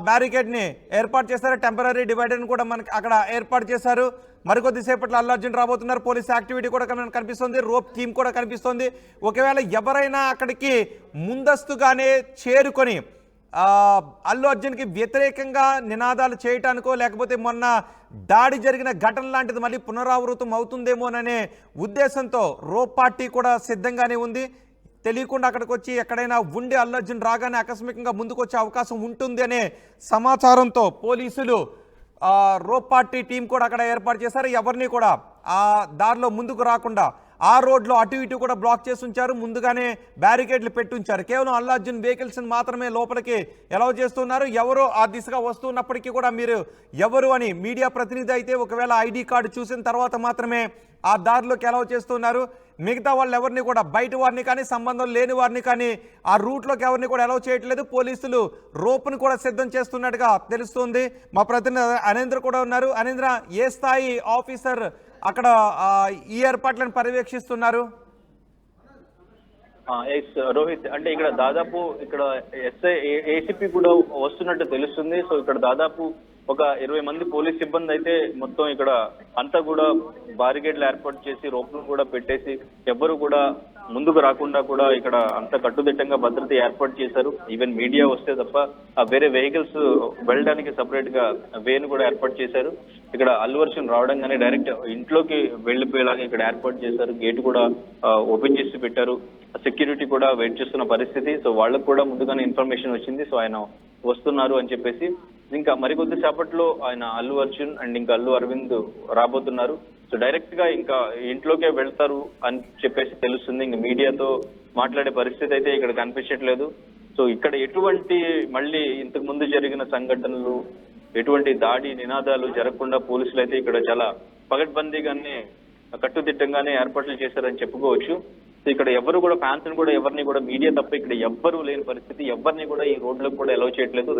బ్యారికేడ్ని ఏర్పాటు చేశారు. టెంపరీ డివైడర్ని కూడా మనకి అక్కడ ఏర్పాటు చేశారు. మరికొద్ది సేపట్లో అల్లు అర్జున్ రాబోతున్నారు. పోలీస్ యాక్టివిటీ కూడా కనిపిస్తుంది. రోప్ టీమ్ కూడా కనిపిస్తుంది. ఒకవేళ ఎవరైనా అక్కడికి ముందస్తుగానే చేరుకొని అల్లు అర్జున్కి వ్యతిరేకంగా నినాదాలు చేయటానికో, లేకపోతే మొన్న దాడి జరిగిన ఘటన లాంటిది మళ్ళీ పునరావృతం అవుతుందేమోననే ఉద్దేశంతో రోప్ పార్టీ కూడా సిద్ధంగానే ఉంది. తెలియకుండా అక్కడికి వచ్చి ఎక్కడైనా ఉండి అల్లు అర్జున్ రాగానే ఆకస్మికంగా ముందుకు వచ్చే అవకాశం ఉంటుంది అనే సమాచారంతో పోలీసులు రోప్ పార్టీ టీం కూడా అక్కడ ఏర్పాటు చేశారు. ఎవరిని కూడా ఆ దారిలో ముందుకు రాకుండా ఆ రోడ్లో అటు ఇటు కూడా బ్లాక్ చేసి ఉంచారు. ముందుగానే బ్యారికేడ్లు పెట్టుంచారు. కేవలం అల్లు అర్జున్ వెహికల్స్ మాత్రమే లోపలికి అలౌ చేస్తున్నారు. ఎవరో ఆ దిశగా వస్తున్నప్పటికీ కూడా మీరు ఎవరు అని మీడియా ప్రతినిధి అయితే ఒకవేళ ఐడి కార్డు చూసిన తర్వాత మాత్రమే ఆ దారిలోకి అలౌ చేస్తున్నారు. మిగతా వాళ్ళు ఎవరిని కూడా, బయట వారిని కానీ సంబంధం లేని వారిని కానీ ఆ రూట్లోకి ఎవరిని కూడా అలౌ చేయట్లేదు. పోలీసులు రోప్ను కూడా సిద్ధం చేస్తున్నట్టుగా తెలుస్తుంది. మా ప్రతినిధి అనేంద్ర కూడా ఉన్నారు. అనేంద్ర, ఏ స్థాయి ఆఫీసర్ అక్కడ ఈ ఏర్పాట్లను పర్యవేక్షిస్తున్నారు? రోహిత్, అంటే ఇక్కడ దాదాపు ఇక్కడ ఏసీపీ కూడా వస్తున్నట్టు తెలుస్తుంది. సో ఇక్కడ దాదాపు ఒక 20 మంది పోలీస్ సిబ్బంది అయితే మొత్తం ఇక్కడ అంతా కూడా బారికేడ్లు ఏర్పాటు చేసి రోప్లు కూడా పెట్టేసి ఎవ్వరు కూడా ముందుకు రాకుండా కూడా ఇక్కడ అంత కట్టుదిట్టంగా భద్రత ఏర్పాటు చేశారు. ఈవెన్ మీడియా వస్తే తప్ప వేరే వెహికల్స్ వెళ్ళడానికి సపరేట్ గా వేను కూడా ఏర్పాటు చేశారు. ఇక్కడ అల్లు అర్జున్ రావడంగానే డైరెక్ట్ ఇంట్లోకి వెళ్ళిపోయేలాగా ఇక్కడ ఏర్పాటు చేశారు. గేట్ కూడా ఓపెన్ చేసి పెట్టారు. సెక్యూరిటీ కూడా వెయిట్ చేస్తున్న పరిస్థితి. సో వాళ్ళకు కూడా ముందుగానే ఇన్ఫర్మేషన్ వచ్చింది. సో ఆయన వస్తున్నారు అని చెప్పేసి ఇంకా మరికొద్ది సేపట్లో ఆయన అల్లు అర్జున్ అండ్ ఇంకా అల్లు అరవింద్ రాబోతున్నారు. సో డైరెక్ట్ గా ఇంకా ఇంట్లోకే వెళ్తారు అని చెప్పేసి తెలుస్తుంది. ఇంకా మీడియాతో మాట్లాడే పరిస్థితి అయితే ఇక్కడ కనిపించట్లేదు. సో ఇక్కడ ఎటువంటి మళ్ళీ ఇంతకు ముందు జరిగిన సంఘటనలు, ఎటువంటి దాడి నినాదాలు జరగకుండా పోలీసులు అయితే ఇక్కడ చాలా పగడ్బందీగానే కట్టుదిట్టంగానే ఏర్పాట్లు చేశారని చెప్పుకోవచ్చు. సో ఇక్కడ ఎవరు కూడా ఫ్యాన్స్ కూడా ఎవరిని కూడా మీడియా తప్ప ఇక్కడ ఎవ్వరూ లేని పరిస్థితి. ఎవరిని కూడా ఈ రోడ్లకు కూడా అలౌ చేయట్లేదు.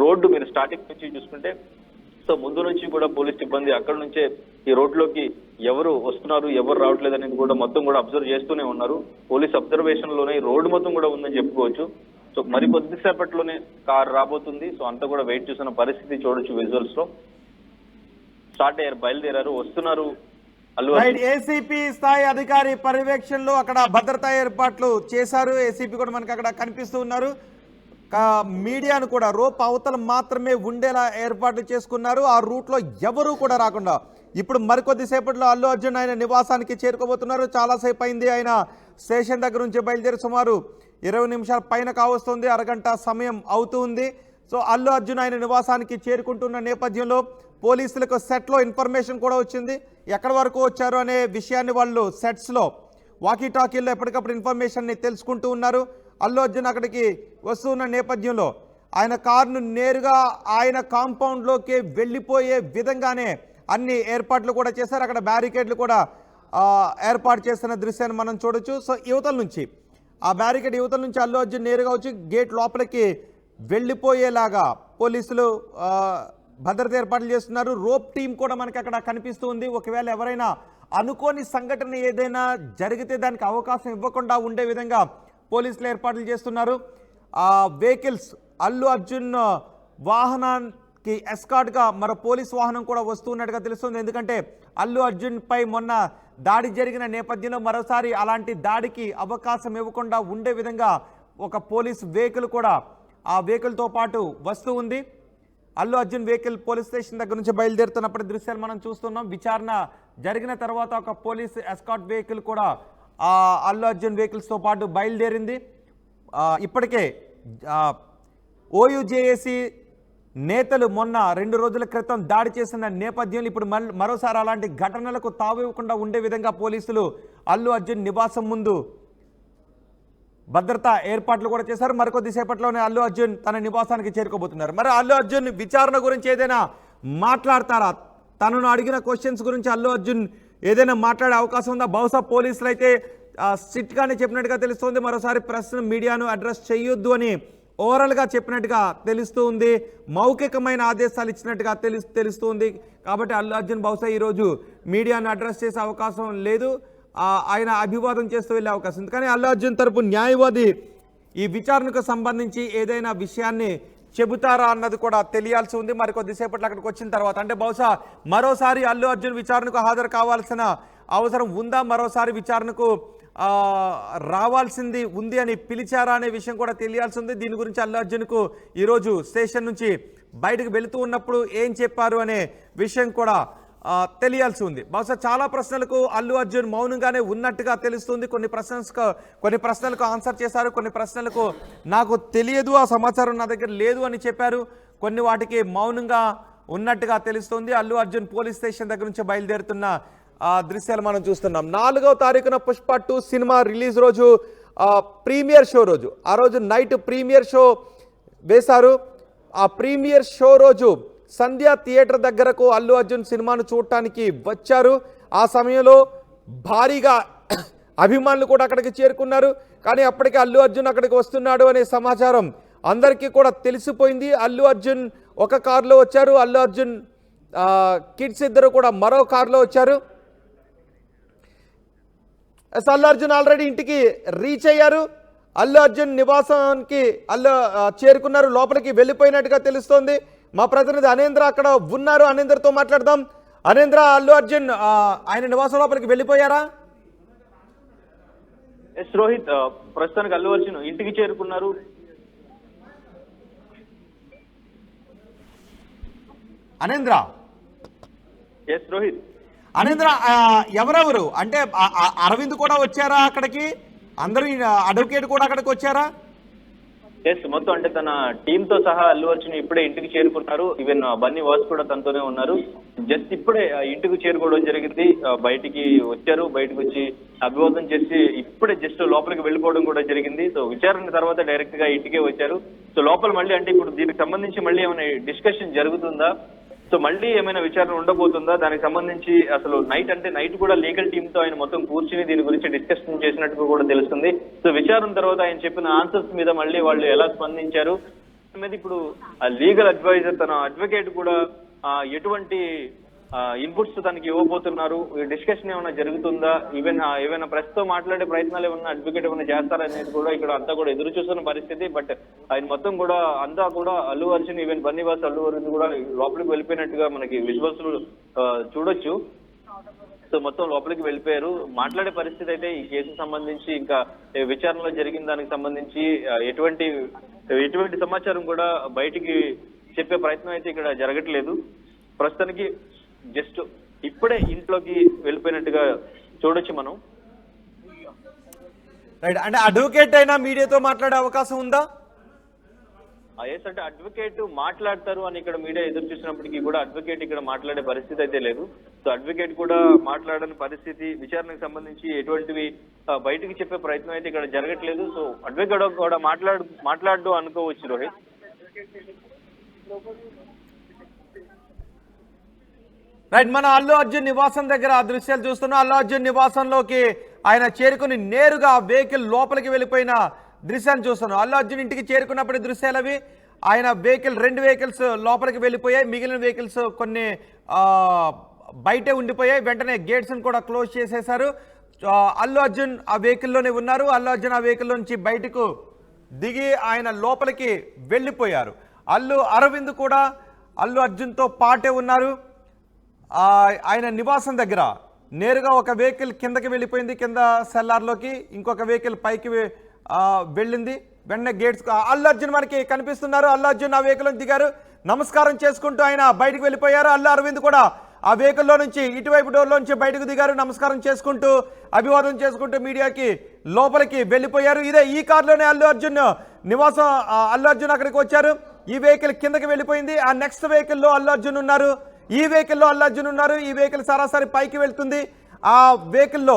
రోడ్డు మీరు స్టార్టింగ్ నుంచి చూసుకుంటే సో ముందు నుంచి కూడా పోలీస్ సిబ్బంది అక్కడ నుంచే ఈ రోడ్లోకి ఎవరు వస్తున్నారు, ఎవరు రావట్లేదు అనేది కూడా మొత్తం కూడా అబ్జర్వ్ చేస్తూనే ఉన్నారు. పోలీస్ అబ్జర్వేషన్ లోనే రోడ్డు మొత్తం కూడా ఉందని చెప్పుకోవచ్చు. సో మరి కొద్దిసేపట్లోనే కార్ రాబోతుంది. సో అంతా కూడా వెయిట్ చేస్తున్న పరిస్థితి చూడొచ్చు విజువల్స్ లో. స్టార్ట్ అయ్యారు, బయలుదేరారు, వస్తున్నారు. ఏసీపీ స్థాయి అధికారి పర్యవేక్షణలో అక్కడ భద్రతా ఏర్పాట్లు చేశారు. ఏసీపీ కూడా మనకి అక్కడ కనిపిస్తూ ఉన్నారు. మీడియాను కూడా రోప్ అవతల మాత్రమే ఉండేలా ఏర్పాట్లు చేసుకున్నారు. ఆ రూట్లో ఎవరూ కూడా రాకుండా. ఇప్పుడు మరికొద్ది సేపట్లో అల్లు అర్జున్ ఆయన నివాసానికి చేరుకోబోతున్నారు. చాలాసేపు అయింది ఆయన స్టేషన్ దగ్గర నుంచి బయలుదేరి, సుమారు 20 నిమిషాల పైన కావస్తుంది, అరగంట సమయం అవుతుంది. సో అల్లు అర్జున్ ఆయన నివాసానికి చేరుకుంటున్న నేపథ్యంలో పోలీసులకు సెట్లో ఇన్ఫర్మేషన్ కూడా వచ్చింది. ఎక్కడి వరకు వచ్చారు అనే విషయాన్ని వాళ్ళు సెట్స్లో వాకీ టాకీల్లో ఎప్పటికప్పుడు ఇన్ఫర్మేషన్ని తెలుసుకుంటూ ఉన్నారు. అల్లు అర్జున్ అక్కడికి వస్తున్న నేపథ్యంలో ఆయన కారును నేరుగా ఆయన కాంపౌండ్లోకి వెళ్ళిపోయే విధంగానే అన్ని ఏర్పాట్లు కూడా చేశారు. అక్కడ బ్యారికేడ్లు కూడా ఏర్పాటు చేస్తున్న దృశ్యాన్ని మనం చూడొచ్చు. సో యువతల నుంచి ఆ బ్యారికేడ్ యువతల నుంచి అల్లు అర్జున్ నేరుగా వచ్చి గేట్ లోపలికి వెళ్ళిపోయేలాగా పోలీసులు భద్రత ఏర్పాట్లు చేస్తున్నారు. రోప్ టీం కూడా మనకి అక్కడ కనిపిస్తూ ఉంది. ఒకవేళ ఎవరైనా అనుకోని సంఘటన ఏదైనా జరిగితే దానికి అవకాశం ఇవ్వకుండా ఉండే విధంగా పోలీసులు ఏర్పాట్లు చేస్తున్నారు. వెహికల్స్ అల్లు అర్జున్ వాహనానికి ఎస్కార్ట్గా మరో పోలీస్ వాహనం కూడా వస్తున్నట్టుగా తెలుస్తుంది. ఎందుకంటే అల్లు అర్జున్ పై మొన్న దాడి జరిగిన నేపథ్యంలో మరోసారి అలాంటి దాడికి అవకాశం ఇవ్వకుండా ఉండే విధంగా ఒక పోలీస్ వెహికల్ కూడా ఆ వెహికల్తో పాటు వస్తూ ఉంది. Allu Arjun vehicle police station దగ్గర నుంచి బయలుదేరుతున్నప్పటి దృశ్యాలు మనం చూస్తున్నాం. విచారణ జరిగిన తర్వాత ఒక పోలీస్ ఎస్కార్ట్ వెహికల్ కూడా అల్లు అర్జున్ వెహికల్స్తో పాటు బయలుదేరింది. ఇప్పటికే ఓయూజేఏసీ నేతలు మొన్న 2 రోజుల క్రితం దాడి చేసిన నేపథ్యంలో ఇప్పుడు మరోసారి అలాంటి ఘటనలకు తావివ్వకుండా ఉండే విధంగా పోలీసులు అల్లు అర్జున్ నివాసం ముందు భద్రతా ఏర్పాట్లు కూడా చేశారు. మరికొద్ది సేపట్లోనే అల్లు అర్జున్ తన నివాసానికి చేరుకోబోతున్నారు. మరి అల్లు అర్జున్ విచారణ గురించి ఏదైనా మాట్లాడతారా? తనను అడిగిన క్వశ్చన్స్ గురించి అల్లు అర్జున్ ఏదైనా మాట్లాడే అవకాశం ఉందా? బహుశా పోలీసులు అయితే స్ట్రిక్ట్గానే చెప్పినట్టుగా తెలుస్తుంది. మరోసారి ప్రెస్ మీడియాను అడ్రస్ చేయొద్దు అని ఓవరాల్గా చెప్పినట్టుగా తెలుస్తూ ఉంది. మౌఖికమైన ఆదేశాలు ఇచ్చినట్టుగా తెలుస్తూ ఉంది. కాబట్టి అల్లు అర్జున్ బహుశా ఈరోజు మీడియాను అడ్రస్ చేసే అవకాశం లేదు. ఆయన అభివాదం చేస్తూ వెళ్ళే అవకాశం ఉంది. కానీ అల్లు అర్జున్ తరపు న్యాయవాది ఈ విచారణకు సంబంధించి ఏదైనా విషయాన్ని చెబుతారా అన్నది కూడా తెలియాల్సి ఉంది. మరి కొద్దిసేపట్లో అక్కడికి వచ్చిన తర్వాత, అంటే బహుశా మరోసారి అల్లు అర్జున్ విచారణకు హాజరు కావాల్సిన అవసరం ఉందా, మరోసారి విచారణకు రావాల్సింది ఉంది అని పిలిచారా అనే విషయం కూడా తెలియాల్సి ఉంది. దీని గురించి అల్లు అర్జున్కు ఈరోజు స్టేషన్ నుంచి బయటకు వెళుతూ ఉన్నప్పుడు ఏం చెప్పారు అనే విషయం కూడా తెలియాల్సి ఉంది. బహుశా చాలా ప్రశ్నలకు అల్లు అర్జున్ మౌనంగానే ఉన్నట్టుగా తెలుస్తుంది. కొన్ని ప్రశ్నలకు ఆన్సర్ చేశారు, కొన్ని ప్రశ్నలకు నాకు తెలియదు, ఆ సమాచారం నా దగ్గర లేదు అని చెప్పారు. కొన్ని వాటికి మౌనంగా ఉన్నట్టుగా తెలుస్తుంది. అల్లు అర్జున్ పోలీస్ స్టేషన్ దగ్గర నుంచి బయలుదేరుతున్న దృశ్యాలు మనం చూస్తున్నాం. 4వ తారీఖున పుష్ప 2 సినిమా రిలీజ్ రోజు, ప్రీమియర్ షో రోజు, ఆ రోజు నైట్ ప్రీమియర్ షో వేశారు. ఆ ప్రీమియర్ షో రోజు సంధ్య థియేటర్ దగ్గరకు అల్లు అర్జున్ సినిమాను చూడటానికి వచ్చారు. ఆ సమయంలో భారీగా అభిమానులు కూడా అక్కడికి చేరుకున్నారు. కానీ అప్పటికే అల్లు అర్జున్ అక్కడికి వస్తున్నాడు అనే సమాచారం అందరికీ కూడా తెలిసిపోయింది. అల్లు అర్జున్ ఒక కారులో వచ్చారు, అల్లు అర్జున్ కిడ్స్ ఇద్దరు కూడా మరో కారులో వచ్చారు. అల్లు అర్జున్ ఆల్రెడీ ఇంటికి రీచ్ అయ్యారు. అల్లు అర్జున్ నివాసానికి చేరుకున్నారు, లోపలికి వెళ్ళిపోయినట్టుగా తెలుస్తోంది. మా ప్రతినిధి అనేంద్ర అక్కడ ఉన్నారు, అనేంద్రతో మాట్లాడదాం. అనేంద్ర, అల్లు అర్జున్ ఆయన నివాసం లోపలికి వెళ్ళిపోయారా? ఎస్ రోహిత్, ప్రస్తుతానికి అల్లు అర్జున్ ఇంటికి చేరుకున్నారు. అనేంద్ర, ఎస్ రోహిత్. అనేంద్ర, ఎవరెవరు అంటే అరవింద్ కూడా వచ్చారా అక్కడికి? అందరూ అడ్వకేట్ కూడా అక్కడికి వచ్చారా? ఎస్, మొత్తం అంటే తన టీమ్ తో సహా అల్లు అర్జున్ ఇప్పుడే ఇంటికి చేరుకున్నారు. ఈవెన్ బన్నీ వాస్ కూడా తనతోనే ఉన్నారు. జస్ట్ ఇప్పుడే ఇంటికి చేరుకోవడం జరిగింది. బయటికి వచ్చారు, బయటకు వచ్చి అభివాదం చేసి ఇప్పుడే జస్ట్ లోపలికి వెళ్ళిపోవడం కూడా జరిగింది. సో విచారణ తర్వాత డైరెక్ట్ గా ఇంటికే వచ్చారు. సో లోపల మళ్ళీ అంటే ఇప్పుడు దీనికి సంబంధించి మళ్ళీ ఏమైనా డిస్కషన్ జరుగుతుందా, సో మళ్ళీ ఏమైనా విచారణ ఉండబోతుందా, దానికి సంబంధించి అసలు నైట్ కూడా లీగల్ టీమ్ తో ఆయన మొత్తం కూర్చుని దీని గురించి డిస్కషన్ చేసినట్టు కూడా తెలుస్తుంది. సో విచారణ తర్వాత ఆయన చెప్పిన ఆన్సర్స్ మీద మళ్ళీ వాళ్ళు ఎలా స్పందించారు మీద ఇప్పుడు లీగల్ అడ్వైజర్ తన అడ్వకేట్ కూడా ఎటువంటి ఇన్పుట్స్ తనకి ఇవ్వబోతున్నారు, డిస్కషన్ ఏమైనా జరుగుతుందా, ఏమైనా ప్రెస్ తో మాట్లాడే ప్రయత్నాలు ఏమైనా అడ్వకేట్ ఏమైనా చేస్తారనేది కూడా ఇక్కడ అంతా కూడా ఎదురు చూస్తున్న పరిస్థితి. బట్ ఆయన మొత్తం కూడా అంతా కూడా అల్లు అర్జున్, ఈవెన్ బన్నీవాస్ అల్లు అర్జున్ కూడా లోపలికి వెళ్ళిపోయినట్టుగా మనకి విజువల్స్ చూడొచ్చు. సో మొత్తం లోపలికి వెళ్ళిపోయారు. మాట్లాడే పరిస్థితి అయితే ఈ కేసుకు సంబంధించి ఇంకా విచారణలో జరిగిన దానికి సంబంధించి ఎటువంటి సమాచారం కూడా బయటికి చెప్పే ప్రయత్నం అయితే ఇక్కడ జరగట్లేదు. ప్రస్తుతానికి జస్ట్ ఇప్పుడే ఇంట్లోకి వెళ్ళిపోయినట్టుగా చూడొచ్చు మనం. రైట్, అంటే అడ్వకేట్ అయినా మీడియాతో మాట్లాడే అవకాశం ఉందా? ఎస్, అంటే అడ్వకేట్ మాట్లాడతారు అని ఇక్కడ మీడియా ఎదురు చూసినప్పటికీ కూడా అడ్వకేట్ ఇక్కడ మాట్లాడే పరిస్థితి అయితే లేదు. సో అడ్వకేట్ కూడా మాట్లాడని పరిస్థితి, విచారణకు సంబంధించి ఎటువంటివి బయటికి చెప్పే ప్రయత్నం అయితే ఇక్కడ జరగట్లేదు. సో అడ్వకేట్ కూడా మాట్లాడు అనుకోవచ్చు రోహిత్. రైట్, మన అల్లు అర్జున్ నివాసం దగ్గర ఆ దృశ్యాలు చూస్తున్నాం. అల్లు అర్జున్ నివాసంలోకి ఆయన చేరుకుని నేరుగా వెహికల్ లోపలికి వెళ్ళిపోయిన దృశ్యాన్ని చూస్తున్నాం. అల్లు అర్జున్ ఇంటికి చేరుకున్నప్పటి దృశ్యాలు అవి. ఆయన రెండు వెహికల్స్ లోపలికి వెళ్ళిపోయాయి, మిగిలిన వెహికల్స్ కొన్ని బయటే ఉండిపోయాయి. వెంటనే గేట్స్ని కూడా క్లోజ్ చేసేశారు. అల్లు అర్జున్ ఆ వెహికల్లోనే ఉన్నారు. అల్లు అర్జున్ ఆ వెహికల్లో నుంచి బయటకు దిగి ఆయన లోపలికి వెళ్ళిపోయారు. అరవింద్ కూడా అల్లు అర్జున్తో పాటే ఉన్నారు. ఆయన నివాసం దగ్గర నేరుగా ఒక వెహికల్ కిందకి వెళ్ళిపోయింది, కింద సెల్లార్లోకి. ఇంకొక వెహికల్ పైకి వెళ్ళింది. వెంటనే గేట్స్ అల్లు అర్జున్ మనకి కనిపిస్తున్నారు. అల్లు అర్జున్ ఆ వెహికల్ దిగారు, నమస్కారం చేసుకుంటూ ఆయన బయటకు వెళ్ళిపోయారు. అరవింద్ కూడా ఆ వెహికల్లో నుంచి ఇటువైపు డోర్లో నుంచి బయటకు దిగారు, నమస్కారం చేసుకుంటూ అభివాదం చేసుకుంటూ మీడియాకి లోపలికి వెళ్ళిపోయారు. ఈ కారులోనే అల్లు అర్జున్ నివాసం, అల్లు అర్జున్ అక్కడికి వచ్చారు. ఈ వెహికల్ కిందకి వెళ్ళిపోయింది. ఆ నెక్స్ట్ వెహికల్లో అల్లు అర్జున్ ఉన్నారు. ఈ వెహికల్లో అల్లు అర్జున్ ఉన్నారు. ఈ వెహికల్ సరాసరి పైకి వెళ్తుంది. ఆ వెహికల్లో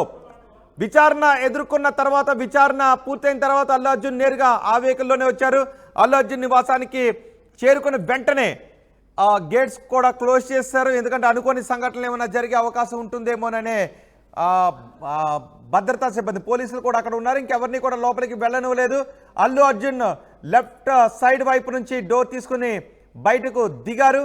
విచారణ ఎదుర్కొన్న తర్వాత, విచారణ పూర్తయిన తర్వాత అల్లు అర్జున్ నేరుగా ఆ వెహికల్లోనే వచ్చారు. అల్లు అర్జున్ నివాసానికి చేరుకున్న వెంటనే గేట్స్ కూడా క్లోజ్ చేస్తారు, ఎందుకంటే అనుకోని సంఘటనలు ఏమైనా జరిగే అవకాశం ఉంటుందేమోననే భద్రతా సిబ్బంది పోలీసులు కూడా అక్కడ ఉన్నారు. ఇంకెవరిని కూడా లోపలికి వెళ్ళనివ్వలేదు. అల్లు అర్జున్ లెఫ్ట్ సైడ్ వైపు నుంచి డోర్ తీసుకుని బయటకు దిగారు.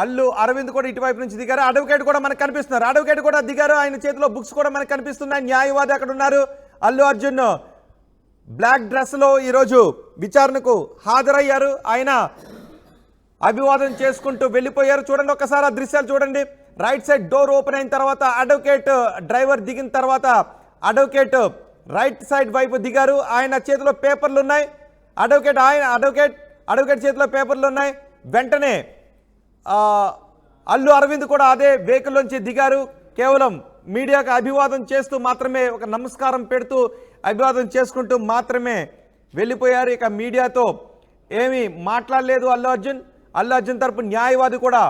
అల్లు అరవింద్ కూడా ఇటువైపు నుంచి దిగారు. అడ్వకేట్ కూడా మనకు కనిపిస్తున్నారు, అడ్వకేట్ కూడా దిగారు. ఆయన చేతిలో బుక్స్ కూడా మనకు కనిపిస్తున్నాయి. న్యాయవాది అక్కడ ఉన్నారు. అల్లు అర్జున్ బ్లాక్ డ్రెస్లో ఈరోజు విచారణకు హాజరయ్యారు. ఆయన అభివాదం చేసుకుంటూ వెళ్ళిపోయారు. చూడండి ఒక్కసారి ఆ దృశ్యాలు చూడండి. రైట్ సైడ్ డోర్ ఓపెన్ అయిన తర్వాత అడ్వకేట్ డ్రైవర్ దిగిన తర్వాత అడ్వకేట్ రైట్ సైడ్ వైపు దిగారు. ఆయన చేతిలో పేపర్లు ఉన్నాయి. అడ్వకేట్ చేతిలో పేపర్లు ఉన్నాయి. వెంటనే అల్లు అరవింద్ కూడా అదే వెహికల్ నుంచి దిగారు. కేవలం మీడియాకు అభివాదం చేస్తూ మాత్రమే, ఒక నమస్కారం పెడుతూ అభివాదం చేసుకుంటూ మాత్రమే వెళ్ళిపోయారు. ఇక మీడియాతో ఏమీ మాట్లాడలేదు అల్లు అర్జున్ తరపు న్యాయవాది కూడా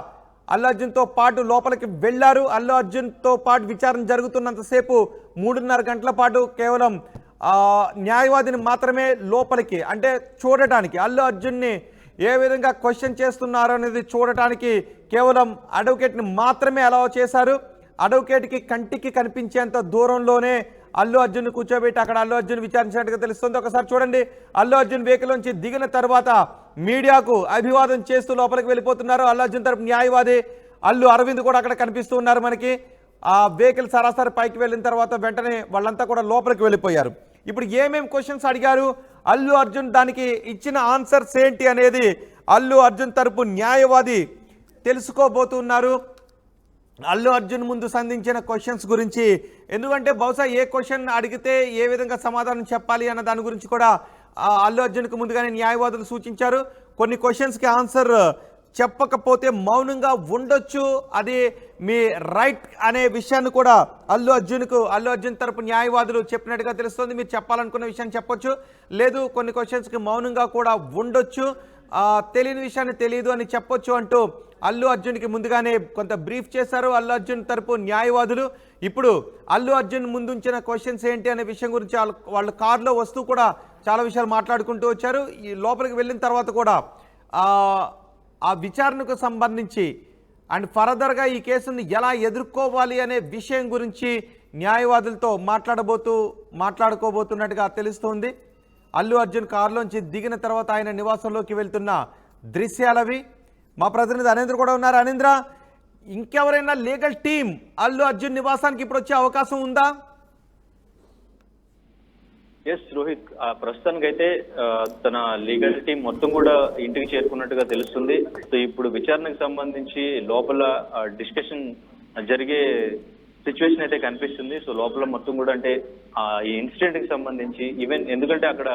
అల్లు అర్జున్తో పాటు లోపలికి వెళ్ళారు. అల్లు అర్జున్తో పాటు విచారణ జరుగుతున్నంతసేపు 3.5 గంటల పాటు కేవలం న్యాయవాదిని మాత్రమే లోపలికి, అంటే చూడటానికి అల్లు అర్జున్ని ఏ విధంగా క్వశ్చన్ చేస్తున్నారు అనేది చూడటానికి కేవలం అడ్వకేట్ని మాత్రమే అలౌ చేశారు. అడ్వకేట్కి కంటికి కనిపించేంత దూరంలోనే అల్లు అర్జున్ కూర్చోబెట్టి అక్కడ అల్లు అర్జున్ విచారించినట్టుగా తెలుస్తుంది. ఒకసారి చూడండి, అల్లు అర్జున్ వెహికల్ నుంచి దిగిన తర్వాత మీడియాకు అభివాదం చేస్తూ లోపలికి వెళ్ళిపోతున్నారు. అల్లు అర్జున్ తరపు న్యాయవాది అల్లు అరవింద్ కూడా అక్కడ కనిపిస్తూ ఉన్నారు మనకి. ఆ వెహికల్ సరాసరి పైకి వెళ్ళిన తర్వాత వెంటనే వాళ్ళంతా కూడా లోపలికి వెళ్ళిపోయారు. ఇప్పుడు ఏమేం క్వశ్చన్స్ అడిగారు అల్లు అర్జున్, దానికి ఇచ్చిన ఆన్సర్స్ ఏంటి అనేది అల్లు అర్జున్ తరపు న్యాయవాది తెలుసుకోబోతున్నారు. అల్లు అర్జున్ ముందు సంధించిన క్వశ్చన్స్ గురించి, ఎందుకంటే బహుశా ఏ క్వశ్చన్ అడిగితే ఏ విధంగా సమాధానం చెప్పాలి అన్న దాని గురించి కూడా అల్లు అర్జున్కు ముందుగానే న్యాయవాదులు సూచించారు. కొన్ని క్వశ్చన్స్కి ఆన్సర్ చెప్పకపోతే మౌనంగా ఉండొచ్చు, అది మీ రైట్ అనే విషయాన్ని కూడా అల్లు అర్జున్ తరపు న్యాయవాదులు చెప్పినట్టుగా తెలుస్తుంది. మీరు చెప్పాలనుకున్న విషయాన్ని చెప్పొచ్చు, లేదు కొన్ని క్వశ్చన్స్కి మౌనంగా కూడా ఉండొచ్చు, తెలియని విషయాన్ని తెలియదు అని చెప్పొచ్చు అంటూ అల్లు అర్జున్కి ముందుగానే కొంత బ్రీఫ్ చేశారు అల్లు అర్జున్ తరపు న్యాయవాదులు. ఇప్పుడు అల్లు అర్జున్ ముందుంచిన క్వశ్చన్స్ ఏంటి అనే విషయం గురించి వాళ్ళు కారులో వస్తూ కూడా చాలా విషయాలు మాట్లాడుకుంటూ వచ్చారు. ఈ లోపలికి వెళ్ళిన తర్వాత కూడా ఆ విచారణకు సంబంధించి అండ్ ఫర్దర్గా ఈ కేసును ఎలా ఎదుర్కోవాలి అనే విషయం గురించి న్యాయవాదులతో మాట్లాడుకోబోతున్నట్టుగా తెలుస్తోంది. అల్లు అర్జున్ కారులోంచి దిగిన తర్వాత ఆయన నివాసంలోకి వెళ్తున్న దృశ్యాలవి. మా ప్రతినిధి అనేంద్ర కూడా ఉన్నారు. అనేంద్ర, ఇంకెవరైనా లీగల్ టీం అల్లు అర్జున్ నివాసానికి ఇప్పుడు వచ్చే అవకాశం ఉందా? ఎస్ రోహిత్, ప్రస్తుతానికైతే తన లీగల్ టీం మొత్తం కూడా ఇంటికి చేరుకున్నట్టుగా తెలుస్తుంది. సో ఇప్పుడు విచారణకు సంబంధించి లోపల డిస్కషన్ జరిగే సిచ్యువేషన్ అయితే కనిపిస్తుంది. సో లోపల మొత్తం కూడా అంటే ఈ ఇన్సిడెంట్ కి సంబంధించి ఈవెన్ ఎందుకంటే అక్కడ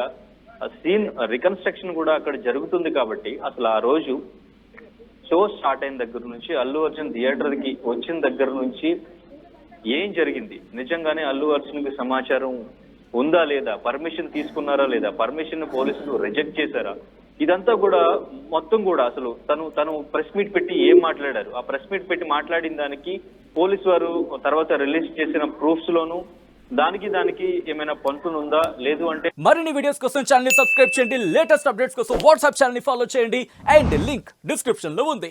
సీన్ రికన్స్ట్రక్షన్ కూడా అక్కడ జరుగుతుంది కాబట్టి అసలు ఆ రోజు షో స్టార్ట్ అయిన దగ్గర నుంచి అల్లు అర్జున్ థియేటర్ కి వచ్చిన దగ్గర నుంచి ఏం జరిగింది, నిజంగానే అల్లు అర్జున్ కి సమాచారం ఉందా లేదా, పర్మిషన్ తీసుకున్నారా లేదా, పర్మిషన్ పోలీసులు రిజెక్ట్ చేశారా, ఇదంతా కూడా మొత్తం కూడా అసలు తను ప్రెస్ మీట్ పెట్టి ఏం మాట్లాడారు, ఆ ప్రెస్ మీట్ పెట్టి మాట్లాడిన దానికి పోలీసు వారు తర్వాత రిలీజ్ చేసిన ప్రూఫ్స్ లోను దానికి ఏమైనా పొంతునుందా లేదు అంటే. మరిన్ని వీడియోస్ కోసం ఛానల్ ని సబ్స్క్రైబ్ చేయండి, లేటెస్ట్ అప్డేట్స్ కోసం వాట్సాప్ ఛానల్ ని ఫాలో చేయండి అండ్ లింక్ డిస్క్రిప్షన్ లో ఉంది.